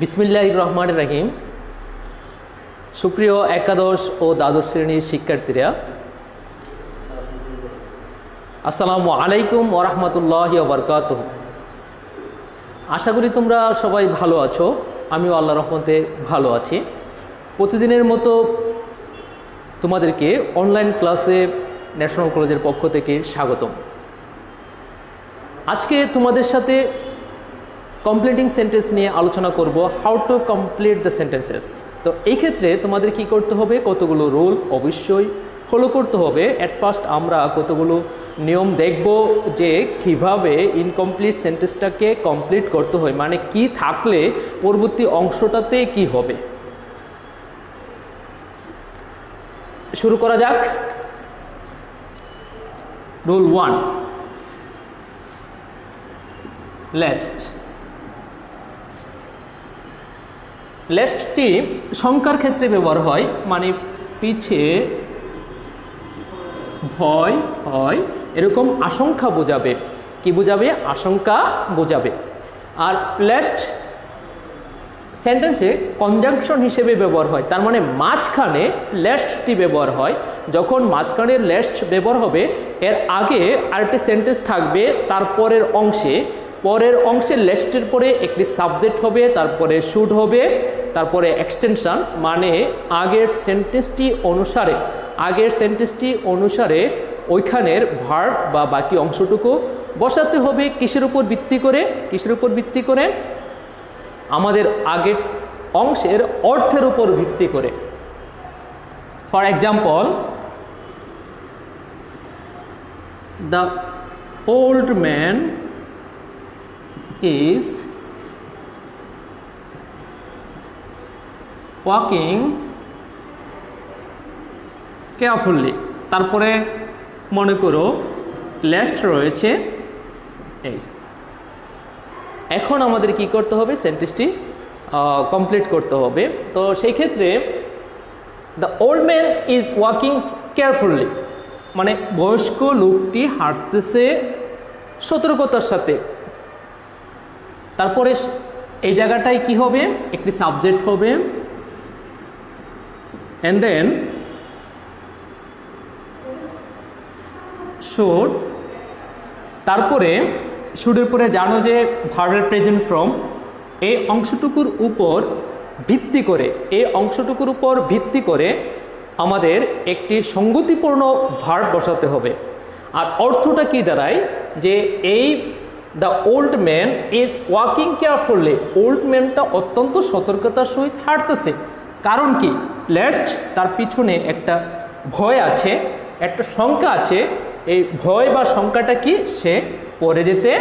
বিসমিল্লাহির রহমানির রহিম। সুপ্রিয় একাদশ ও দ্বাদশ শ্রেণীর শিক্ষার্থীরা, আসসালামু আলাইকুম ওয়া রাহমাতুল্লাহি ওয়া বারাকাতুহু। আশা করি তোমরা সবাই ভালো আছো। আমিও আল্লাহর রহমতে ভালো আছি। প্রতিদিনের মতো তোমাদেরকে অনলাইন ক্লাসে ন্যাশনাল কলেজের পক্ষ থেকে স্বাগতম। আজকে তোমাদের সাথে কমপ্লিটিং সেন্টেন্স নিয়ে আলোচনা করব, how to complete the sentences. তো এই ক্ষেত্রে তোমাদের কি করতে হবে, কতগুলো রুল অবশ্যই ফলো করতে হবে। অ্যাট ফার্স্ট আমরা কতগুলো নিয়ম দেখব যে কিভাবে ইনকমপ্লিট সেন্টেন্সটাকে কমপ্লিট করতে হয়, মানে কি থাকলে পরবর্তী অংশটাতে কি হবে। শুরু করা যাক। Rule 1, least. লেস্টটি সংখ্যার ক্ষেত্রে ব্যবহার হয়, মানে পিছে ভয় হয় এরকম আশঙ্কা বোঝাবে। কি বোঝাবে? আশঙ্কা বোঝাবে। আর লেস্ট সেন্টেন্সে কনজাংশন হিসেবে ব্যবহার হয়, তার মানে মাঝখানে লেস্টটি ব্যবহার হয়। যখন মাঝখানে লেস্ট ব্যবহার হবে, এর আগে আরেকটি সেন্টেন্স থাকবে, তারপরের অংশে লেস্টের পরে একটি সাবজেক্ট হবে, তারপরে শুড হবে, তারপরে এক্সটেনশন, মানে আগের সেন্টেন্সটি অনুসারে ওইখানের ভার্ব বা বাকি অংশটুকু বসাতে হবে। কিসের উপর ভিত্তি করে? আমাদের আগের অংশের অর্থের উপর ভিত্তি করে। For example, the old man is walking carefully। তারপরে মনে করো লেস্ট রয়েছে এই। এখন আমাদের কি করতে হবে? সেন্টেন্সটি কমপ্লিট করতে হবে। তো সেই ক্ষেত্রে the old man is walking carefully, মানে বয়স্ক লোকটি হাঁটতেছে সতর্কতার সাথে। তারপরে এই জায়গাটায় কি হবে? একটি সাবজেক্ট হবে, এন্ড দেন শুড। তারপরে শুডের পরে জানো যে ভার্বের প্রেজেন্ট ফর্ম। এই অংশটুকুর উপর ভিত্তি করে আমাদের একটি সঙ্গতিপূর্ণ ভার্ব বসাতে হবে। আর অর্থটা কি দাঁড়ায় যে এই the old man is walking carefully, old ম্যানটা অত্যন্ত সতর্কতার সহিত হাঁটতেছে। কারণ কি? লেস্ট, তার পিছনে একটা ভয় আছে, একটা শঙ্কা আছে। এই ভয় বা শঙ্কাটা কি? সে পড়ে যেতে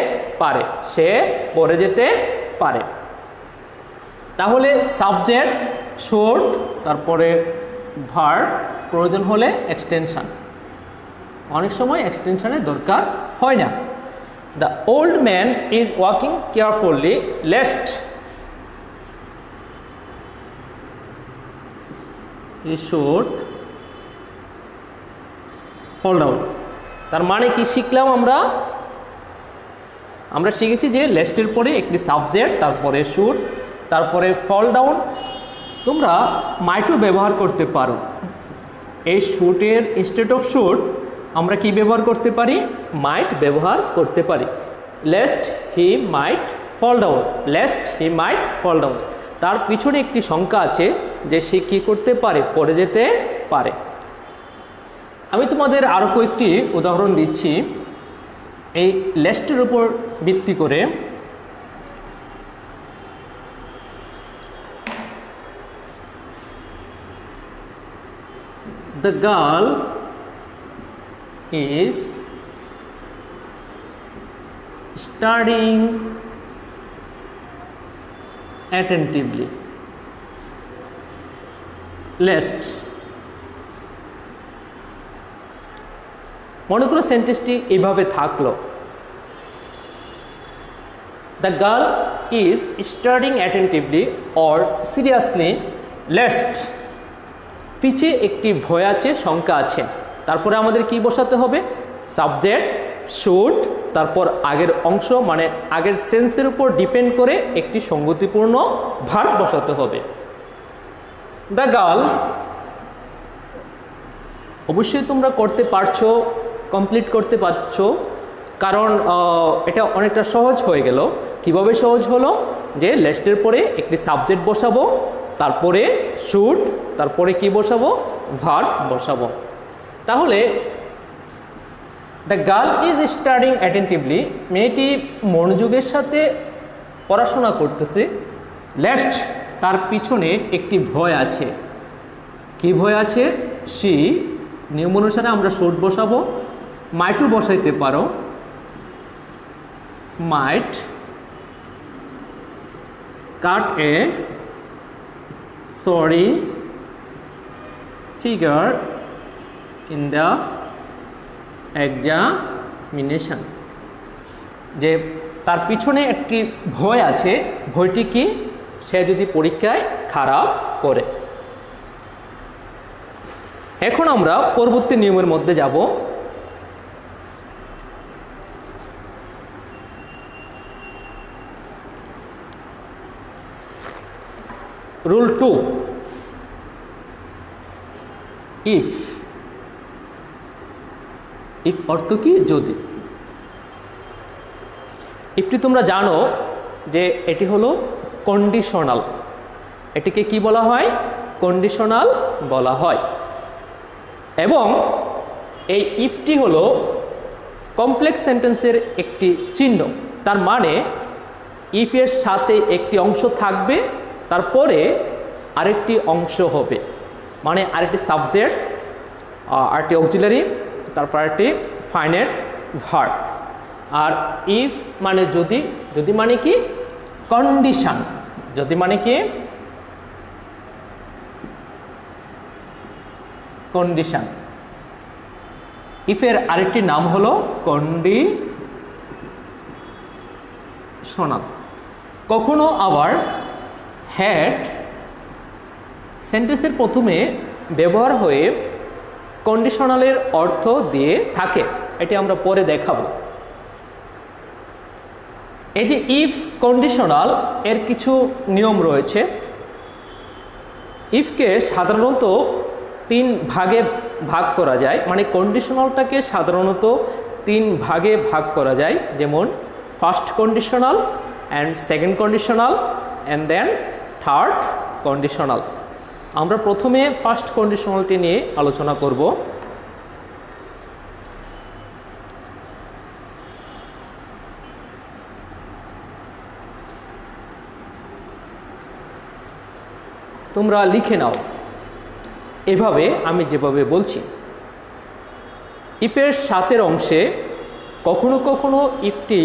পারে। তাহলে সাবজেক্ট, শুড, তারপরে ভার্ব, প্রয়োজন হলে এক্সটেনশন। অনেক সময় এক্সটেনশনের দরকার হয় না। The old man is walking carefully lest he should fall down। তার মানে কি শিখলাম আমরা শিখেছি যে লেস্টের পরে একটি সাবজেক্ট, তারপরে শুড, তারপরে ফল ডাউন। তোমরা মাইটও ব্যবহার করতে পারো। এই শুটের ইনস্টেড অফ শুড আমরা কি ব্যবহার করতে পারি? মাইট ব্যবহার করতে পারি। Lest he might fall down. তার পিছনে একটি শঙ্কা আছে যে সে কি করতে পারে? পড়ে যেতে পারে। আমি তোমাদের আরও কয়েকটি উদাহরণ দিচ্ছি এই লেস্টের উপর ভিত্তি করে। The girl is studying attentively lest। মনে করো সেন্টেন্সটি এইভাবে থাকলো, the girl is studying attentively or seriously lest. পিছে একটি ভয় আছে, শঙ্কা আছে। তারপরে আমাদের কি বসাতে হবে? সাবজেক্ট, শুড, তারপর আগের অংশ মানে আগের সেন্সের উপর ডিপেন্ড করে একটি সঙ্গতিপূর্ণ ভার্ব বসাতে হবে। দ্য গার্ল, অবশ্যই তোমরা করতে পারছো, কমপ্লিট করতে পারছো, কারণ এটা অনেকটা সহজ হয়ে গেল। কিভাবে সহজ হলো? যে লেস্টের পরে একটি সাবজেক্ট বসাবো, তারপরে শুড, তারপরে কি বসাবো? ভার্ব বসাবো। তাহলে the girl is studying attentively, মেয়েটি মনোযোগের সাথে পড়াশোনা করতেছে। লেস্ট, তার পিছনে একটি ভয় আছে। কি ভয় আছে? সি, নিয়ম অনুসারে আমরা শুড বসাবো, মাইটও বসাইতে পারো, might cut a sorry figure in the examination. যে তার পিছনে একটি ভয় আছে, ভয়টি কি? সে যদি পরীক্ষায় খারাপ করে। এখন আমরা পরবর্তী নিয়মের মধ্যে যাব। Rule 2, if. ইফ অর্থ কি? যদি। ইফটি তোমরা জানো যে এটি হলো কন্ডিশনাল। এটিকে কি বলা হয়? কন্ডিশনাল বলা হয়। এবং এই ইফটি হলো কমপ্লেক্স সেন্টেন্সের একটি চিহ্ন। তার মানে ইফের সাথে একটি অংশ থাকবে, তারপরে আরেকটি অংশ হবে, মানে আরেকটি সাবজেক্ট, আরেকটি অক্সিলারি, তারপর আরেকটি ফাইনাইট ভার্ব। আর ইফ মানে যদি, যদি মানে কি? কন্ডিশন। যদি মানে কি? কন্ডিশন। ইফের আরেকটি নাম হলো কন্ডিশনাল। কখনো আবার হ্যাড সেন্টেন্সের প্রথমে ব্যবহার হয়ে কন্ডিশনালের অর্থ দিয়ে থাকে। এটি আমরা পরে দেখাবো। এই যে ইফ কন্ডিশনাল, এর কিছু নিয়ম রয়েছে। ইফকে সাধারণত 3 ভাগে ভাগ করা যায়, মানে কন্ডিশনালটাকে সাধারণত 3 ভাগে ভাগ করা যায়। যেমন first conditional, and second conditional, and then third conditional. আমরা প্রথমে ফার্স্ট কন্ডিশনালটি নিয়ে আলোচনা করব। তোমরা লিখে নাও এভাবে, আমি যেভাবে বলছি। ইফের সাথের অংশে কখনো কখনো ইফটি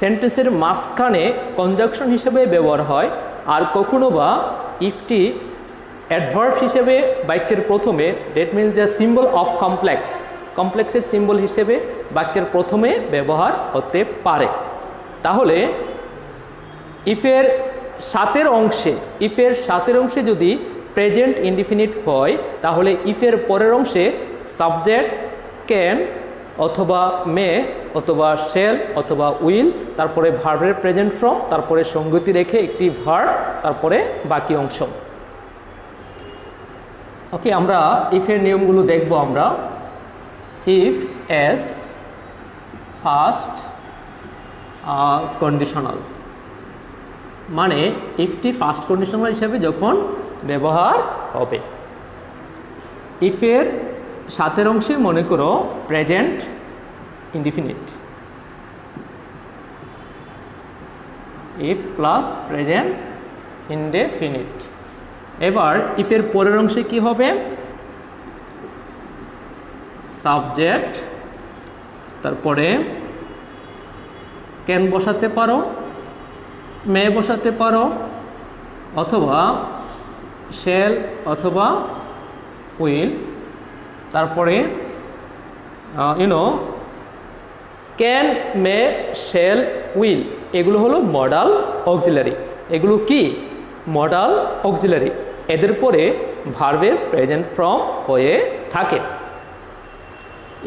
সেন্টেন্সের মাঝখানে কনজাংশন হিসেবে ব্যবহার হয়, আর কখনো বা ইফটি অ্যাডভার্ব হিসেবে বাক্যের প্রথমে, that means the symbol of complex, কমপ্লেক্সের সিম্বল হিসেবে বাক্যের প্রথমে ব্যবহার হতে পারে। তাহলে ইফের সাথের অংশে যদি প্রেজেন্ট ইনডিফিনিট হয়, তাহলে ইফের পরের অংশে সাবজেক্ট ক্যান অথবা মে অথবা শেল অথবা উইল, তারপরে ভার্বের প্রেজেন্ট ফর্ম, তারপরে সঙ্গতি রেখে একটি ভার্ব, তারপরে বাকি অংশ। ওকে, আমরা ইফের নিয়মগুলো দেখব। আমরা ইফ এস ফার্স্ট কন্ডিশনাল, মানে ইফটি ফার্স্ট কন্ডিশনাল হিসাবে যখন ব্যবহার হবে। ইফের সাথের অংশে মনে করো present indefinite, if plus present indefinite. এবার ইফের পরের অংশে কি হবে? সাবজেক্ট, তারপরে ক্যান বসাতে পারো, মে বসাতে পারো, অথবা শেল অথবা উইল, তারপরে ক্যান, মে, শেল, উইল, এগুলো হলো মডাল অক্সিলারি। এগুলো কি? Modal auxiliary. এদের পরে ভার্বের প্রেজেন্ট ফর্ম হয়ে থাকে।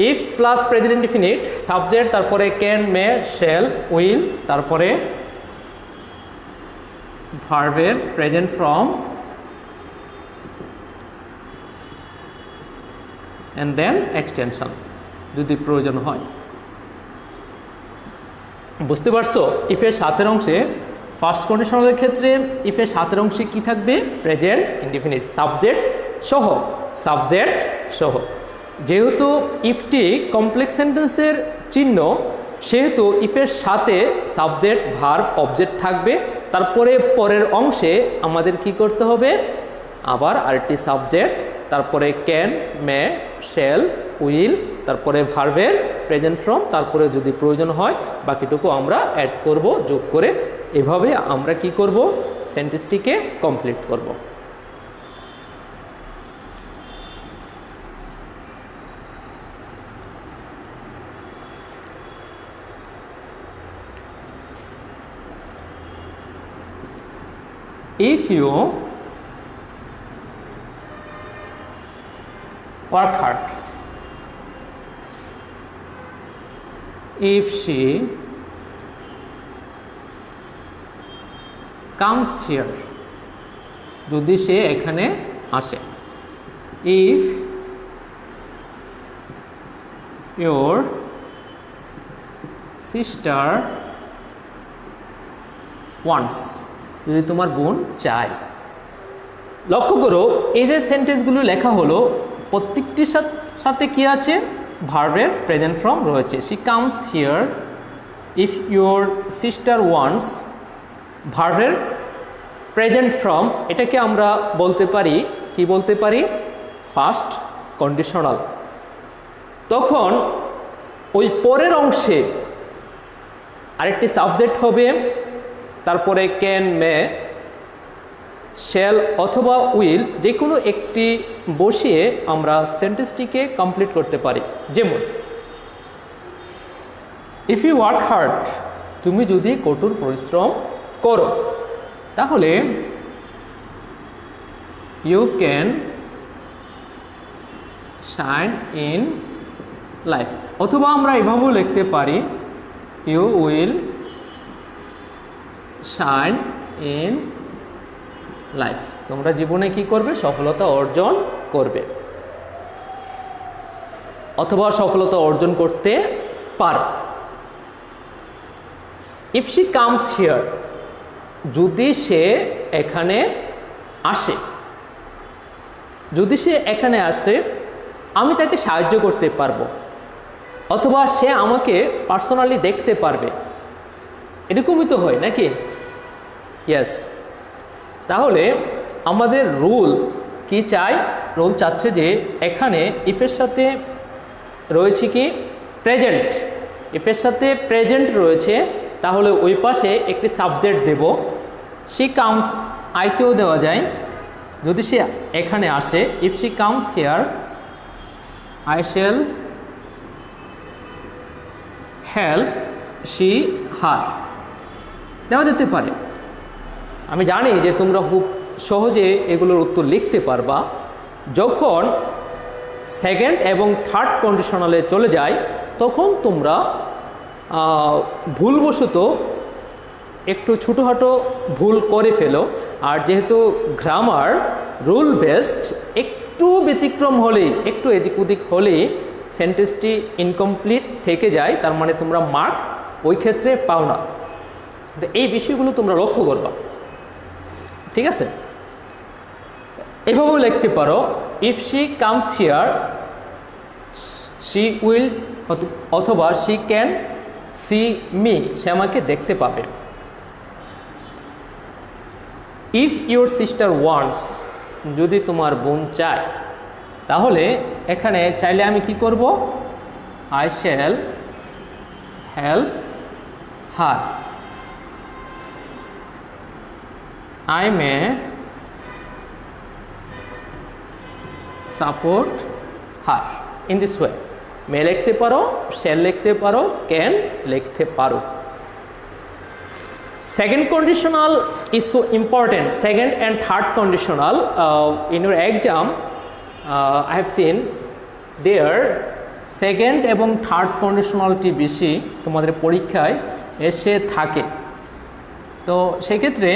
If plus present indefinite subject তারপরে ক্যান মে শ্যাল উইল তারপরে ভার্বের present form and then extension যদি প্রয়োজন হয়। বুঝতে পারছো? ইফের সাথের অংশে ফার্স্ট কন্ডিশনালের ক্ষেত্রে ইফের সাথের অংশে কি থাকবে? প্রেজেন্ট ইনডিফিনিট সাবজেক্ট সহ। যেহেতু ইফটি কমপ্লেক্স সেন্টেন্সের চিহ্ন সেহেতু ইফের সাথে সাবজেক্ট ভার্ব অবজেক্ট থাকবে। তারপরে পরের অংশে আমাদের কি করতে হবে? আবার আরেকটি সাবজেক্ট তারপরে ক্যান মে শ্যাল উইল তারপরে ভার্বের প্রেজেন্ট ফর্ম তারপরে যদি প্রয়োজন হয় বাকিটুকু আমরা অ্যাড করব যোগ করে। এভাবে আমরা কি করব? সেন্টেন্সটিকে কমপ্লিট করব। If you work hard, if she comes here, যদি সে এখানে আসে। if your sister wants, যদি তোমার বোন চায়। লক্ষ্য করো এই যে সেন্টেন্সগুলো লেখা হলো প্রত্যেকটির সাথে কি আছে? ভার্বের প্রেজেন্ট ফর্ম রয়েছে। She comes here, if your sister wants, ভার্বের প্রেজেন্ট ফর্ম এটাকে আমরা বলতে পারি কি বলতে পারি? First conditional. তখন ওই পরের অংশে আরেকটি সাবজেক্ট হবে তারপরে ক্যান মে শ্যাল অথবা উইল যে কোনো একটি বসিয়ে আমরা সেন্টেন্সটিকে কমপ্লিট করতে পারি। যেমন ইফ ইউ ওয়ার্ক হার্ড, তুমি যদি কঠোর পরিশ্রম করো তাহলে you can shine in life, অথবা আমরা এভাবেও লিখতে পারি you will shine in life, তোমরা জীবনে কি করবে? সফলতা অর্জন করবে অথবা সফলতা অর্জন করতে পারো। ইফ শি কামস হিয়ার, যদি সে এখানে আসে, যদি সে এখানে আসে আমি তাকে সাহায্য করতে পারবো অথবা সে আমাকে পার্সোনালি দেখতে পারবে, এরকমই তো হয় নাকি? ইয়েস। তাহলে আমাদের রুল কি চাই? রুল চাচ্ছে যে এখানে ইফের সাথে রয়েছে কি? প্রেজেন্ট। ইফের সাথে প্রেজেন্ট রয়েছে তাহলে ওই পাশে একটি সাবজেক্ট দেব। শি কামস আইকেও দেওয়া যায় যদি সে এখানে আসে। If she comes here I shall help she হার, দেওয়া যেতে পারে। আমি জানি যে তোমরা খুব সহজে এগুলোর উত্তর লিখতে পারবা। যখন সেকেন্ড এবং থার্ড কন্ডিশনালে চলে যায় তখন তোমরা ভুলবশত একটু ছোটোখাটো ভুল করে ফেলো। আর যেহেতু গ্রামার রুল বেসড, একটু ব্যতিক্রম হলেই, একটু এদিক ওদিক হলেই সেন্টেন্সটি ইনকমপ্লিট থেকে যায়, তার মানে তোমরা মার্ক ওই ক্ষেত্রে পাও না। তো এই বিষয়গুলো তোমরা লক্ষ্য করবা, ঠিক আছে? এভাবেও লিখতে পারো if she comes here she will, অথবা শি ক্যান সি মি, সে আমাকে দেখতে পাবে। ইফ ইউর সিস্টার ওয়ান্টস, যদি তোমার বোন চায়, তাহলে এখানে চাইলে আমি কি করব? I shall help her, I may support her in this way. may লিখতে পারো, shall লিখতে পারো, can লিখতে পারো। Second conditional is so important. Second and third conditional in your exam I have seen there second এবং third কন্ডিশনালটি বেশি তোমাদের পরীক্ষায় এসে থাকে। তো সেক্ষেত্রে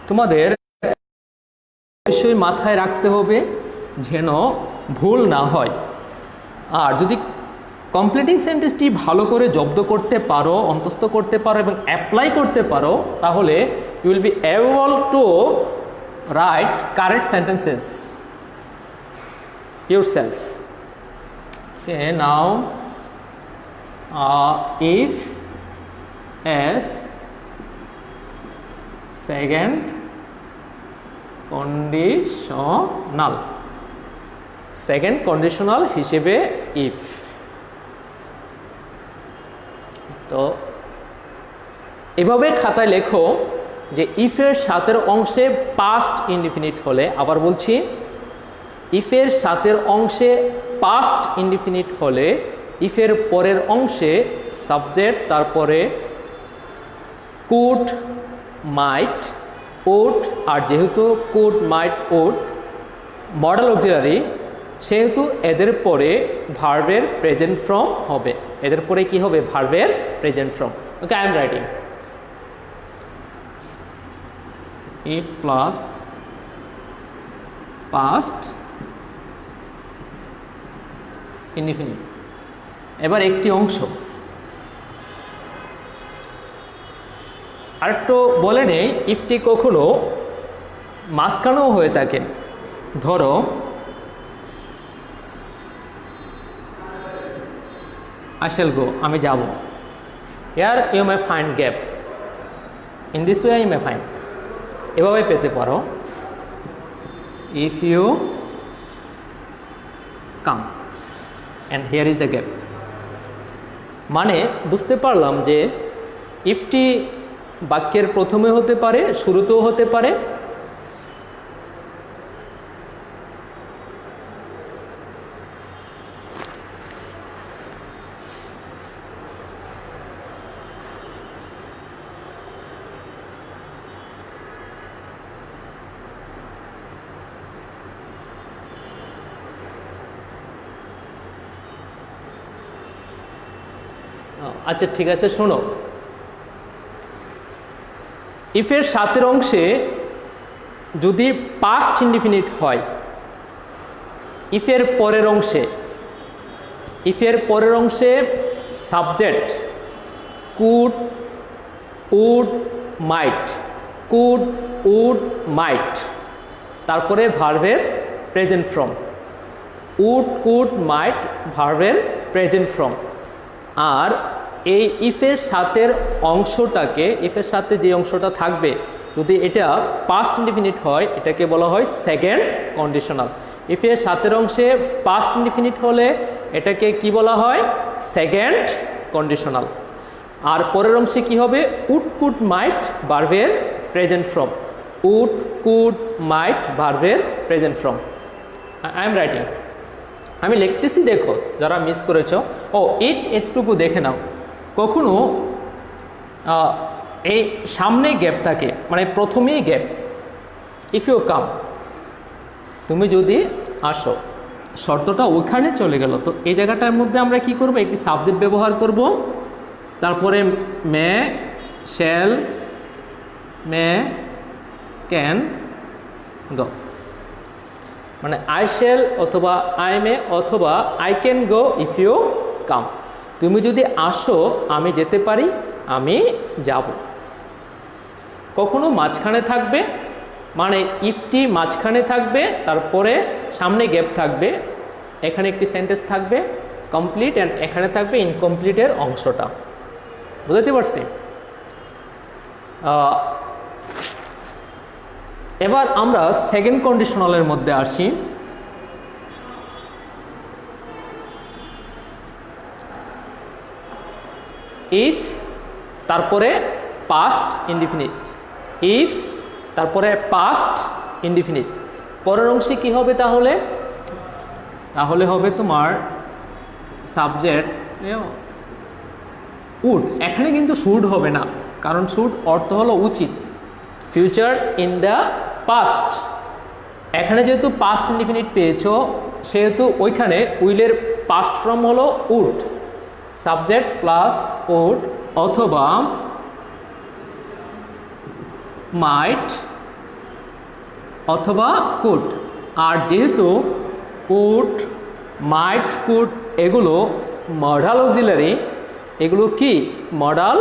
তোমাদের অবশ্যই মাথায় রাখতে হবে যেন ভুল না হয়। আর যদি কমপ্লিটিং সেন্টেন্সটি ভালো করে জব্দ করতে পারো, অন্তস্থ করতে পারো এবং অ্যাপ্লাই করতে পারো, তাহলে you will be able to write correct sentences yourself. Okay, now if as second conditional, second conditional হিসেবে if। তো এভাবে খাতায় লেখো যে if এর সাথের অংশে past indefinite হলে, আবার বলছি, if এর সাথের অংশে past indefinite হলে if এর পরের অংশে সাবজেক্ট, তারপরে could, might, would, আর যেহেতু could, might, would modal auxiliary, সেহেতু এদের পরে ভার্বের প্রেজেন্ট ফর্ম হবে। এদের পরে কি হবে? ভার্বের present form. Okay, I am writing if plus past indefinite। এবার একটি অংশ আরেকটু বলে নেই, ইফটি কখনো মাঝখানেও হয়ে থাকে। ধরো I shall go, আমি যাব। Here you may find gap, in this way you may find, এভাবে পেতে পারো if you come and here is the gap। মানে বুঝতে পারলাম যে ইফটি বাক্যের প্রথমে হতে পারে, শুরুতেও হতে পারে। আচ্ছা ঠিক আছে, শোনো, ইফের সাথের অংশে যদি পাস্ট ইনডিফিনিট হয়, ইফের পরের অংশে subject could, would, might, could, would, might, তারপরে ভার্বের present form, would, could, might, ভার্বের প্রেজেন্ট ফর্ম। আর এই ইফের সাথের অংশটাকে, ইফের সাথে যে অংশটা থাকবে, যদি এটা পাস্ট ইনডিফিনিট হয়, এটাকে বলা হয় সেকেন্ড কন্ডিশনাল। ইফের সাথের অংশে পাস্ট ইনডিফিনিট হলে এটাকে কি বলা হয়? Second conditional. আর পরের অংশে কি হবে? উড, কুড, মাইট, ভার্বের present form. Would, could, might, ভার্বের present form. I am writing, আমি লিখতেছি, দেখো যারা মিস করেছ। ও এটুকু দেখে নাও, কখনো এই সামনে গ্যাপ থাকে, মানে প্রথমেই গ্যাপ। ইফ ইউ কাম, তুমি যদি আসো, শর্তটা ওখানে চলে গেল। তো এই জায়গাটার মধ্যে আমরা কি করব? একটি সাবজেক্ট ব্যবহার করব, তারপরে মে, শ্যাল, মে, ক্যান, গো। মানে আই শ্যাল অথবা আই মে অথবা I can go if you come. তুমি যদি আসো, আমি যেতে পারি, আমি যাব। কখনো মাঝখানে থাকবে, মানে ইফটি মাঝখানে থাকবে, তারপরে সামনে গ্যাপ থাকবে, এখানে একটি সেন্টেন্স থাকবে কমপ্লিট, অ্যান্ড এখানে থাকবে ইনকমপ্লিটের অংশটা। বুঝতে পারছি? এবার আমরা সেকেন্ড কন্ডিশনালের মধ্যে আসি। ইফ তারপরে পাস্ট ইনডিফিনিট, ইফ তারপরে পাস্ট ইনডিফিনিট, পরের অংশে কি হবে তাহলে? তাহলে হবে তোমার সাবজেক্ট উড। এখানে কিন্তু শুড হবে না, কারণ শুড অর্থ হলো উচিত। ফিউচার ইন দ্য পাস্ট, এখানে যেহেতু পাস্ট ইনডিফিনিট পেয়েছো, সেহেতু ওইখানে উইলের পাস্ট ফর্ম হলো উড, সাবজেক্ট প্লাস উড অথবা মাইট অথবা কুড। আর যেহেতু উড, মাইট, কুড এগুলো মডাল অক্সিলারি, এগুলো কি মডাল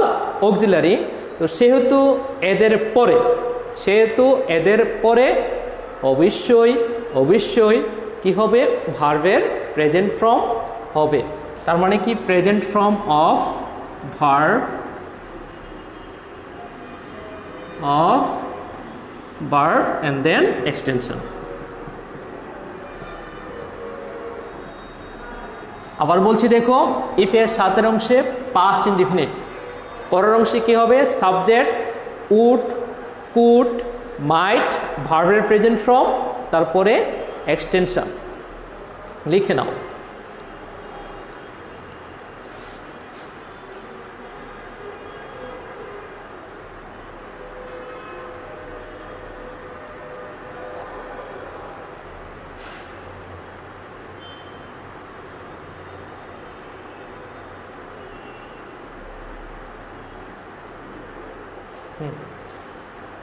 অক্সিলারি, তো সেহেতু এদের পরে অবশ্যই কি হবে, ভার্বের প্রেজেন্ট ফর্ম হবে। তার মানে কি present form of verb and then extension। আবার বলছি দেখো, ইফ এর সাতের অংশে পাস্ট ইনডিফিনিট, পরের অংশে কি হবে, সাবজেক্ট উড, কুড, মাইট, ভার্বের প্রেজেন্ট ফর্ম, তারপরে এক্সটেনশন। লিখে নাও।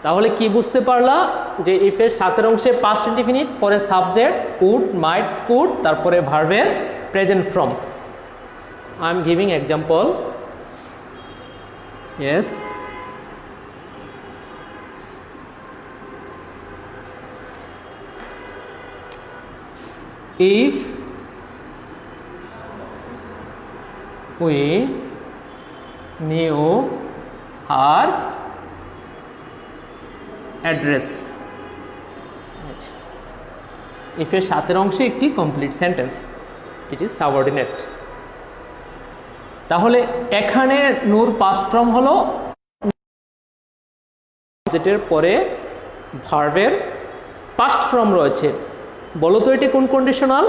তাহলে কি বুঝতে পারলা, যে ইফের সাতের অংশে পাস্ট ইনডিফিনিট, পরে সাবজেক্ট উড, মাইট, কুড, তারপরে ভার্বের present form. I am giving example. Yes, if we knew her address. If এর সাতের অংশে একটি complete sentence, it is subordinate. তাহলে এখানে নূর পাস্ট ফর্ম হলো সাবজেক্টের পরে ভার্বের পাস্ট ফর্ম রয়েছে। বলো তো এটি কোন কন্ডিশনাল?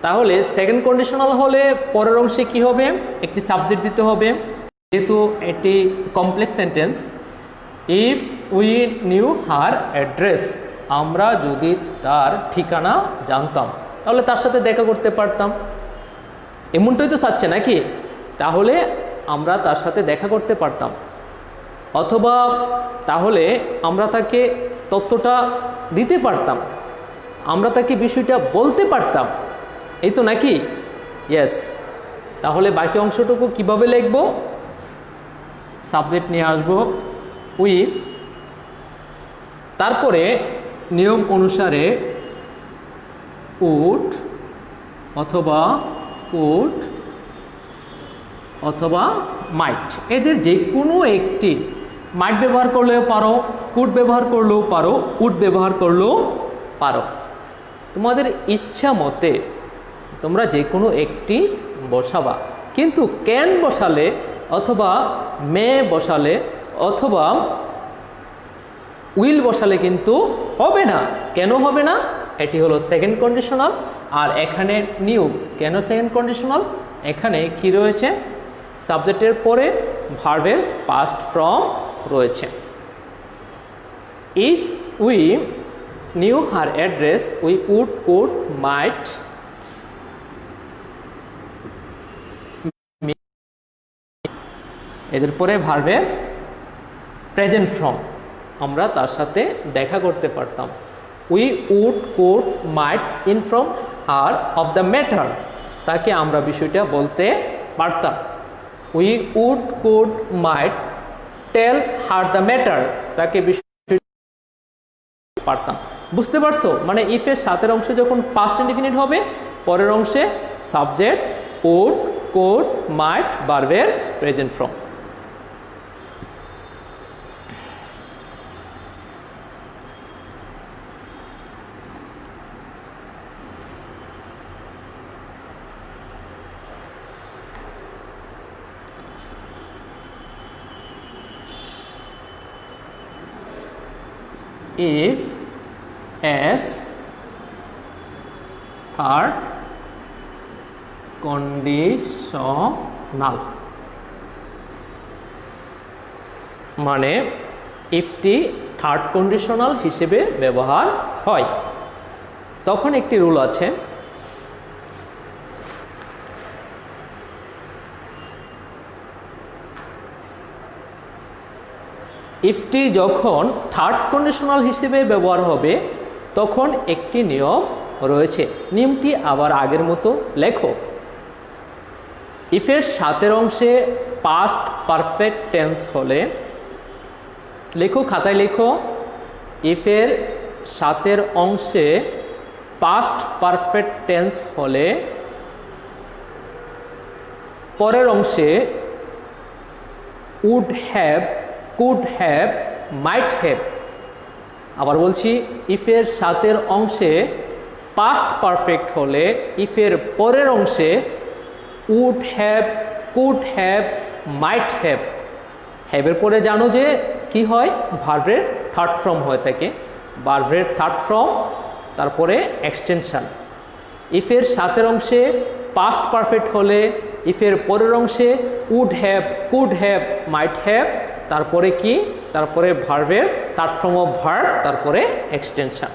তাহলে সেকেন্ড কন্ডিশনাল হলে পরের অংশে কি হবে, একটি সাবজেক্ট দিতে হবে, যেহেতু এটি complex sentence. If we knew her address, আমরা যদি তার ঠিকানা জানতাম তাহলে তার সাথে দেখা করতে পারতাম, এমনটাই তো চাচ্ছে নাকি? তাহলে আমরা তার সাথে দেখা করতে পারতাম, অথবা তাহলে আমরা তাকে তথ্যটা দিতে পারতাম, আমরা তাকে বিষয়টা বলতে পারতাম, এই তো নাকি? ইয়েস। তাহলে বাকি অংশটুকু কিভাবে লিখব? সাবজেক্ট নিয়ে আসবো উইথ, তারপরে নিয়ম অনুসারে উড অথবা কুড অথবা মাইট, এদের যে কোনো একটি, মাইট ব্যবহার করলেও পারো, কুড ব্যবহার করলেও পারো, উড ব্যবহার করলেও পারো, তোমাদের ইচ্ছা মতে তোমরা যে কোনো একটি বসাবা। কিন্তু ক্যান বসালে অথবা মে বসালে অথবা উইল বসালে কিন্তু হবে না। কেন হবে না? এটি হলো সেকেন্ড কন্ডিশনাল, আর এখানে নিউ। কেন সেকেন্ড কন্ডিশনাল? এখানে কি রয়েছে, সাবজেক্টের পরে ভার্বের পাস্ট ফর্ম রয়েছে। If we knew her address we would, could, might, এদের পরে ভার্বের প্রেজেন্ট ফর্ম, আমরা তার সাথে দেখা করতে পারতাম। We would, could, might inform her of the matter, তাকে আমরা বিষয়টা বলতে পারতাম। We would, could, might tell her the matter, তাকে বিষয় পারতাম। বুঝতে পারছো? মানে ইফের সাতের অংশে যখন পাস্ট ইনডিফিনিট হবে, পরের অংশে সাবজেক্ট উড, কুড, মাইট, ভার্বের present form. If as third conditional, মানে ইফটি থার্ড কন্ডিশনাল হিসেবে ব্যবহার হয়, তখন একটি রুল আছে, ইফটি যখন থার্ড কন্ডিশনাল হিসেবে ব্যবহার হবে তখন একটি নিয়ম রয়েছে। নিয়মটি আবার আগের মতো লেখো। ইফের সাতের অংশে পাস্ট পারফেক্ট টেন্স হলে, লেখো, খাতায় লেখো, ইফের সাতের অংশে পাস্ট পারফেক্ট টেন্স হলে পরের অংশে would have, could have, might have. আবার বলছি, ইফের সাতের অংশে পাস্ট পারফেক্ট হলে ইফের পরের অংশে would have, could have, might have. হ্যাভের পরে জানো যে কি হয়, ভার্বের থার্ড ফর্ম হয়ে থাকে, ভার্বের থার্ড ফর্ম, তারপরে এক্সটেনশন। ইফের সাতের অংশে পাস্ট পারফেক্ট হলে ইফের পরের অংশে would have, could have, might have, তারপরে কি, তারপরে ভার্বের থার্ড ফর্ম অফ ভার্ব, তারপরে এক্সটেনশন।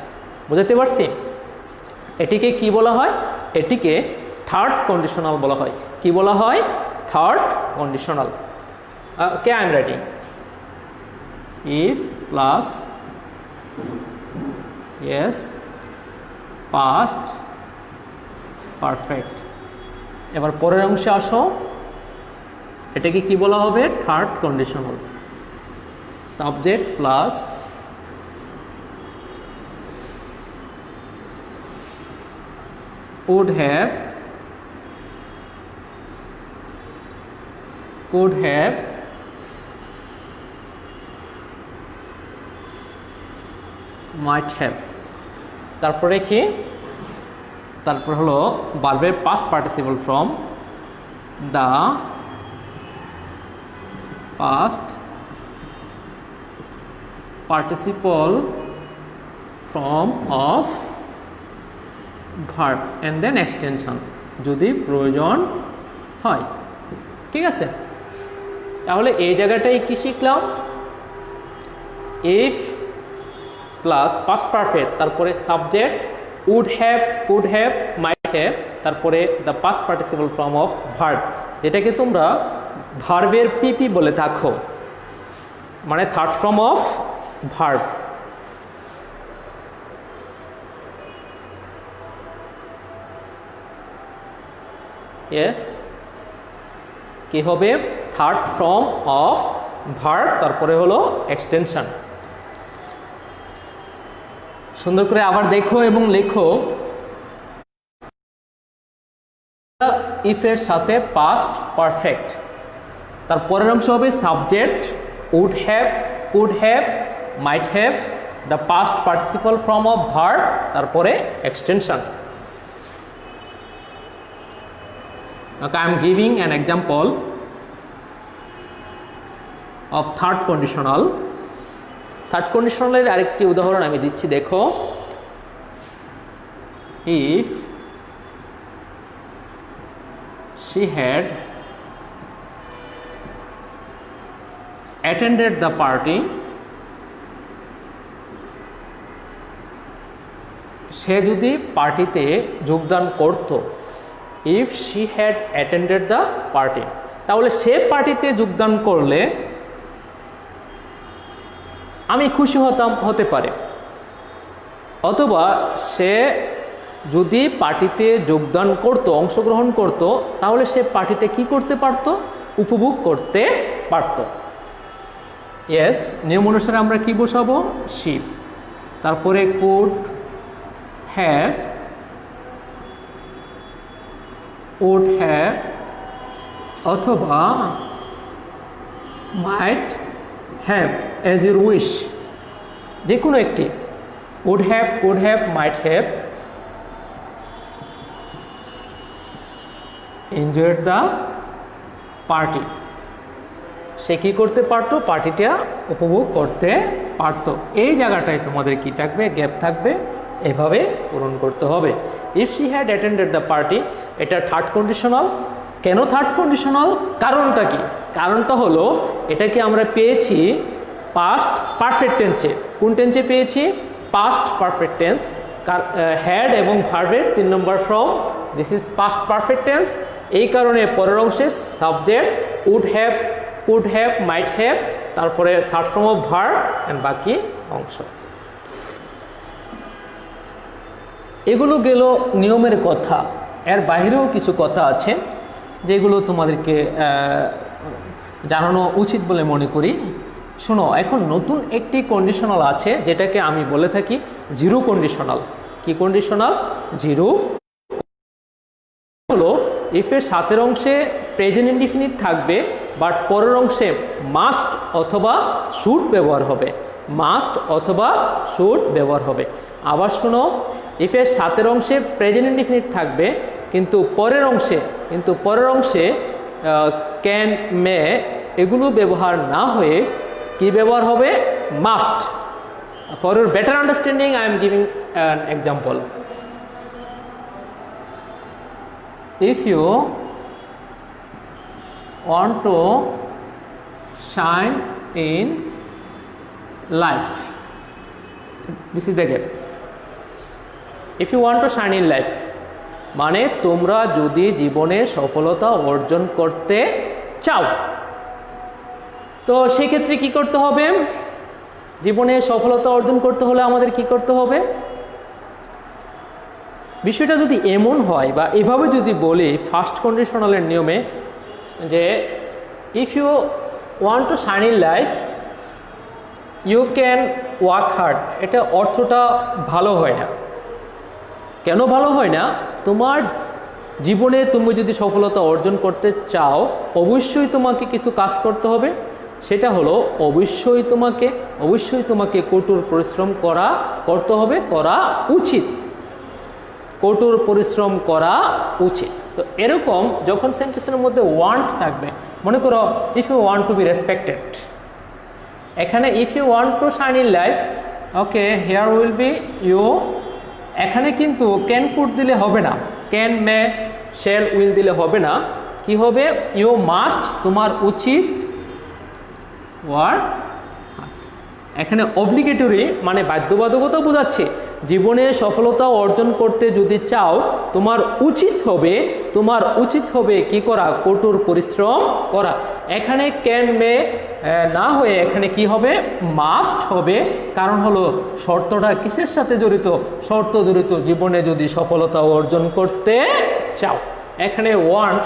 বুঝতে পারছি? এটিকে কি বলা হয়? এটিকে থার্ড কন্ডিশনাল বলা হয়। কি বলা হয়? Third conditional. Okay, I am writing if plus yes past perfect. এবার পরের অংশে আসো, এটাকে কি বলা হবে? Third conditional. Subject plus would have, could have, might have। তারপরে কি? তারপর হলো ভার্বের past participle form, the past participle form of verb and then extension যদি প্রয়োজন হয়। ঠিক আছে, তাহলে এই জায়গাটায় কি শিখলাম? ইফ প্লাস পাস্ট পারফেক্ট, তারপরে subject would have, could have, might have, তারপরে the past participle form of verb. এটাকে তোমরা ভার্বের পিপি বলে থাকো, মানে third form of verb. Yes, কি হবে? থার্ড ফর্ম অফ ভার্ব, তারপরে হলো এক্সটেনশন। সুন্দর করে আবার দেখো এবং লেখো। ইফের সাথে পাস্ট পারফেক্ট, তার পরের অংশ হবে subject would have, could have, might have, the past participle form of verb, তারপরে extension. Okay, I am giving an example of third conditional. Third কন্ডিশনালের আরেকটি উদাহরণ আমি দিচ্ছি, দেখো। If she had attended the party, সে যদি পার্টিতে যোগদান করত, if she had attended the party, তাহলে সে পার্টিতে যোগদান করলে আমি খুশি হতাম, হতে পারে। অথবা সে যদি পার্টিতে যোগদান করত, অংশগ্রহণ করত, তাহলে সে পার্টিতে কি করতে পারত? উপভোগ করতে পারত। ইয়েস, নিয়ম অনুসারে আমরা কি বসাবো? শি। তারপরে কুড হ্যাভ, would have, অথবা might have, as you wish, যে কোনো একটি। would have, could have, might have enjoyed the party, সে কি করতে পারতো? পার্টিটা উপভোগ করতে পারতো। এই জায়গাটায় তোমাদের কি থাকবে? গ্যাপ থাকবে, এভাবে পূরণ করতে হবে। If she had attended the party, এটা থার্ড কন্ডিশনাল। কেন থার্ড কন্ডিশনাল? কারণটা কি? কারণটা হলো এটাকে আমরা পেয়েছি পাস্ট পারফেক্ট টেন্সে। কোন টেন্সে পেয়েছি? Past perfect tense. হ্যাড এবং ভার্বের 3 নম্বর form, this is past perfect tense. এই কারণে পরের অংশে subject would have, could have, might have, তারপরে third form of verb and বাকি অংশ। এগুলো গেল নিয়মের কথা। এর বাইরেও কিছু কথা আছে যেগুলো তোমাদেরকে জানানো উচিত বলে মনে করি। শোনো, এখন নতুন একটি কন্ডিশনাল আছে যেটাকে আমি বলে থাকি জিরো কন্ডিশনাল। কি কন্ডিশনাল? জিরো। হলো ইফের সাথের অংশে প্রেজেন্ট ইনডিফিনিট থাকবে, বাট পরের অংশে মাস্ট অথবা শুড ব্যবহার হবে। মাস্ট অথবা শুড ব্যবহার হবে। আবার শোনো, ইফের সাথের অংশে প্রেজেন্ট ইনডিফিনিট থাকবে, কিন্তু পরের অংশে ক্যান, মে এগুলো ব্যবহার না হয়ে কি ব্যবহার হবে? Must. For your better understanding I am giving an example. If you want to shine in life, this is the gap. If you want to shine in life, মানে তোমরা যদি জীবনে সফলতা অর্জন করতে চাও, তো সেক্ষেত্রে কি করতে হবে? জীবনে সফলতা অর্জন করতে হলে আমাদের কি করতে হবে? বিষয়টা যদি এমন হয় বা এভাবে যদি বলি ফার্স্ট কন্ডিশনালের নিয়মে যে if you want to shine in life you can work hard, এটা অর্থটা ভালো হয় না। কেন ভালো হয় না? তোমার জীবনে তুমি যদি সফলতা অর্জন করতে চাও অবশ্যই তোমাকে কিছু কাজ করতে হবে। সেটা হলো অবশ্যই তোমাকে কঠোর পরিশ্রম করতে হবে, করা উচিত। কঠোর পরিশ্রম করা উচিত। তো এরকম যখন সেন্টেন্সের মধ্যে ওয়ান্ট থাকবে, মনে করো if you want to be respected, এখানে if you want to shine in life, okay here will be you. এখানে কিন্তু ক্যান, কুড দিলে হবে না, ক্যান, মে, শ্যাল, উইল দিলে হবে না। কি হবে? ইউ মাস্ট, তোমার উচিত, ওয়ার্ক। এখানে অব্লিগেটরি মানে বাধ্যবাধকতা বোঝাচ্ছে। জীবনে সফলতা অর্জন করতে যদি চাও তোমার উচিত হবে কি করা? কঠোর পরিশ্রম করা। এখানে ক্যান, মে না হয়ে এখানে কি হবে? মাস্ট হবে। কারণ হলো শর্তটা কিসের সাথে জড়িত? শর্ত জড়িত। জীবনে যদি সফলতা অর্জন করতে চাও, এখানে ওয়ান্ট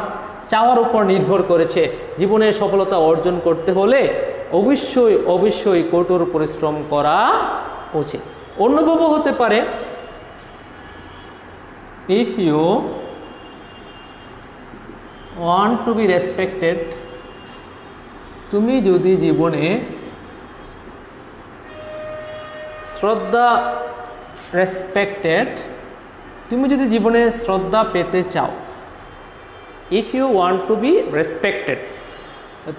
চাওয়ার উপর নির্ভর করেছে। জীবনে সফলতা অর্জন করতে হলে অবশ্যই কঠোর পরিশ্রম করা উচিত। অন্যভাবে হতে পারে if you want to be respected, তুমি যদি জীবনে শ্রদ্ধা পেতে চাও, if you want to be respected,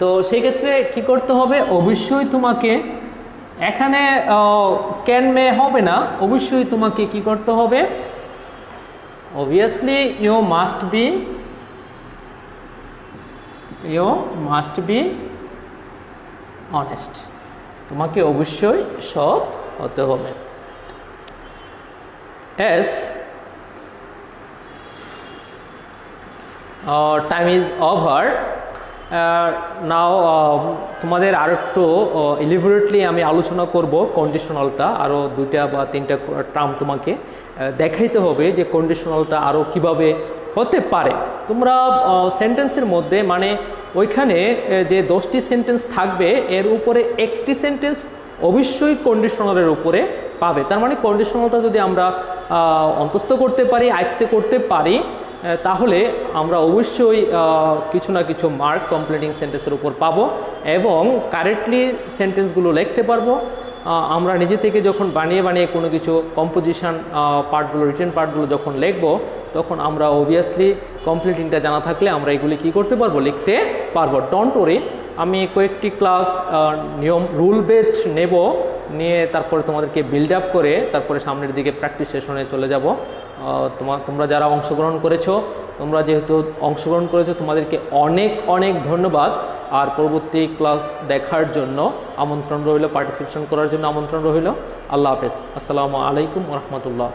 তো সেই ক্ষেত্রে কি করতে হবে? অবশ্যই তোমাকে এখানে ক্যান, মে হবে না, অবশ্যই তোমাকে কি করতে হবে? Obviously you must be honest, তোমাকে অবশ্যই সৎ হতে হবে। As time is over. Now তোমাদের আর একটু এলিবোরেটলি আমি আলোচনা করব কন্ডিশনালটা। আরও 2টা বা 3টা টার্ম তোমাকে দেখাইতে হবে যে কন্ডিশনালটা আরও কিভাবে হতে পারে। তোমরা সেন্টেন্সের মধ্যে মানে ওইখানে যে 10টি সেন্টেন্স থাকবে এর উপরে একটি সেন্টেন্স অবশ্যই কন্ডিশনালের উপরে পাবে। তার মানে কন্ডিশনালটা যদি আমরা অন্তস্থ করতে পারি, আয়ত্তে করতে পারি, তাহলে আমরা অবশ্যই কিছু না কিছু মার্ক কমপ্লিটিং সেন্টেন্সের উপর পাবো এবং কারেক্টলি সেন্টেন্সগুলো লিখতে পারবো। আমরা নিজে থেকে যখন বানিয়ে কোনো কিছু কম্পোজিশন পার্টগুলো, রিটেন পার্টগুলো যখন লিখবো, তখন আমরা অবভিয়াসলি কমপ্লিটিংটা জানা থাকলে আমরা এগুলি কি করতে পারবো? লিখতে পারবো। ডোন্ট ওয়ারি, আমি কয়েকটি ক্লাস নিয়ম রুল বেসড নেব, নিয়ে তারপরে তোমাদেরকে বিল্ড আপ করে তারপরে সামনের দিকে প্র্যাকটিস সেশনে চলে যাব। তোমরা যারা অংশগ্রহণ করেছো, তোমাদেরকে অনেক ধন্যবাদ। আর পরবর্তী ক্লাস দেখার জন্য আমন্ত্রণ রইল, পার্টিসিপেশন করার জন্য আমন্ত্রণ রইল। আল্লাহ হাফেজ। আসসালামু আলাইকুম ওয়া রাহমাতুল্লাহ।